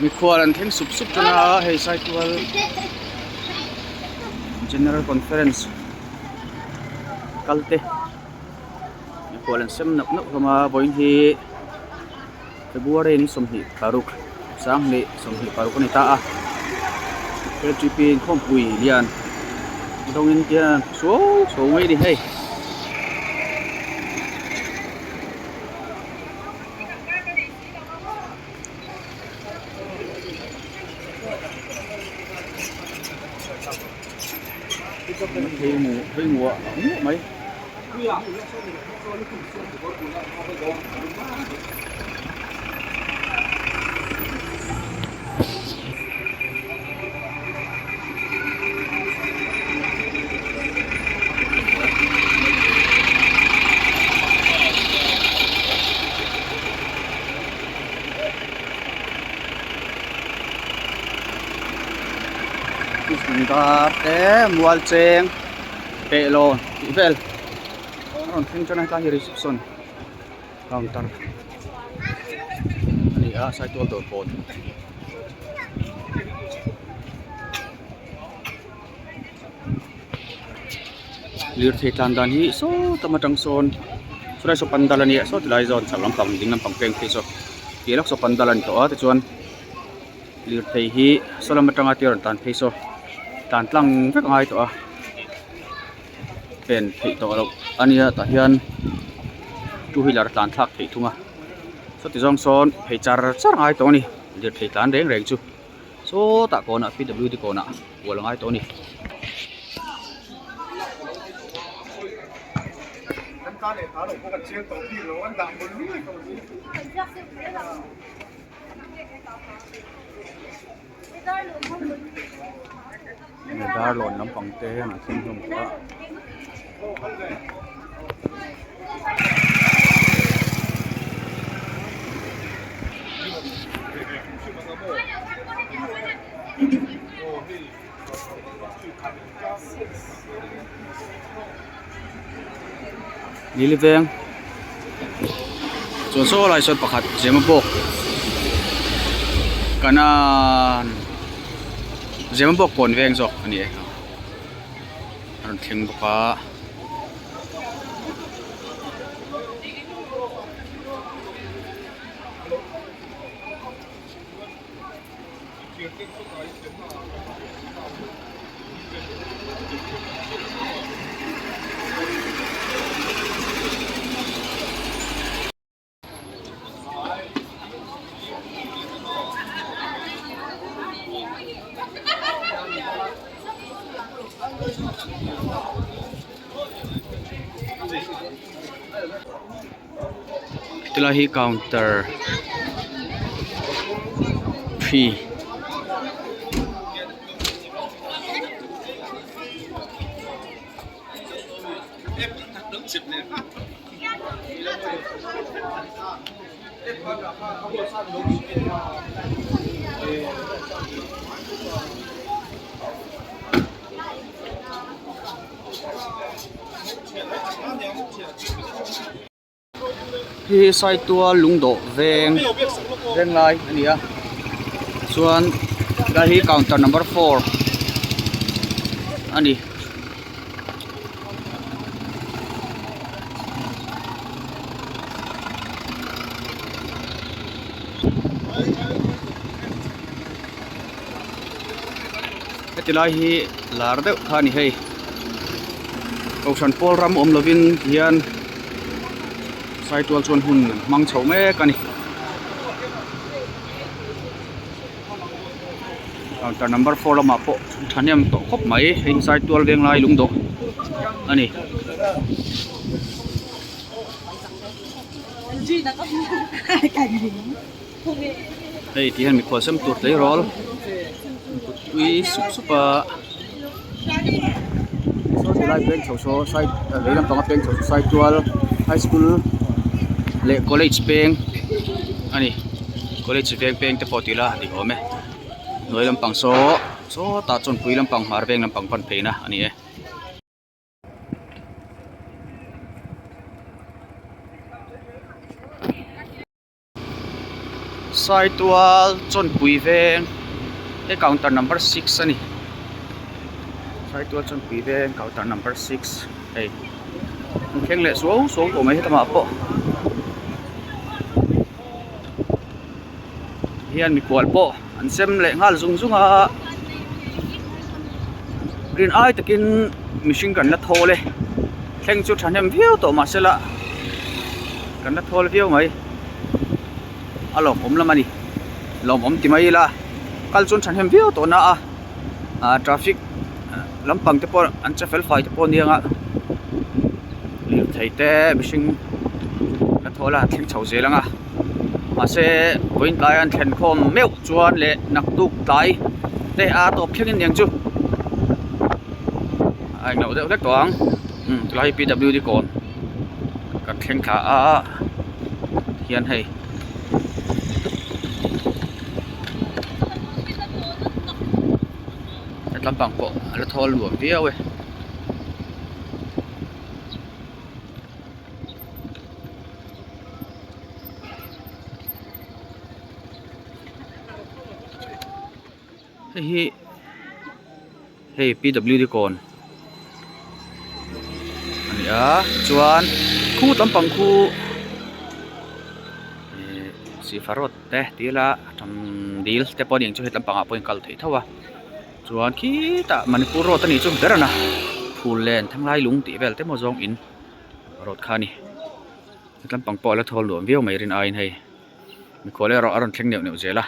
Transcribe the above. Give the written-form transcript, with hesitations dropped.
Mikhual and thing sup na hey Saitual General Conference kalte Mikhual and sem nak kama boin hi February ni som hi paruk sang ni som hi paruk ni ta a GP không quỷ liền đông in kia số mấy đi hey hơi ngủ mấy chúng ta té mual cheng pe lon vel ron thing cho này ta hi reception counter ani a Saitual dot phone lir the tlan dan hi so tamatang son surai so pandalan ni so tilai zon salam pam ding lam pam keng so kilak so pandalan to a te chuan lir thei hi solamatang atir tan phei so tan tlang vek ngai to a pen thei to lo ania ta hian two wheeler tan thak thei thunga so ti jong son phei char ngai to ni lir thei tan reng reng chu so ta kona PWD kona wal ngai to ni dar lon lam pang te na thing thum ta Nili veng chuan so lai sot pakhat zema bok kanan zema bok pon veng zok ani an thing boka Tilahi counter fee hi Saitual lungdo veng lai ani a chuan la hi counter number 4 ani tilai hi lar deuh thani hei ocean pol ram om lovin hian Saitual chuan hun mang chho me kani counter number 4 lama po thaniam to khop mai hei Saitual veng lai lungdo ani hei ti han Mikhual sem tur tlei rol ui supa so tilai peng so side leilam panga peng so Saitual high school le college peng ani college peng te potila di ome noi lampang so ta chon pui lampang mar veng lampang pan pheina ani e Saitual chon pui veng he counter number 6 ani Saitual chon pui veng counter number 6 hey keng le so to mai hetama po hian Mikhual po an sem le ngal zung a rin ai takin machine kan la thole thleng chu thanem viau to ma sela kan la thol viau mai alom lamani lom ti mai la kal chun thanem viau to na a traffic lampang te por an cha fel fai te por nianga lir theite machine la thola thleng chho zelanga ma se point lai an thlen khom meu chuan le nak tuk tai te a to phengin yang chu ai ngau deuh dek toang lai PWD kon kan thlengta a hian hei lampang po ala thol luam viau e hei PWD kon ani a chuan khu lampang khu si farot te tila tham dil te pon yang chu het lampang a point kal thei thawa chuan khi ta Manipur road ani chu berana phul len thanglai lung ti vel te mo zong in road khani lampang po la thol luam viau mai rin a in hei Mikhual ro aron thleng neu zela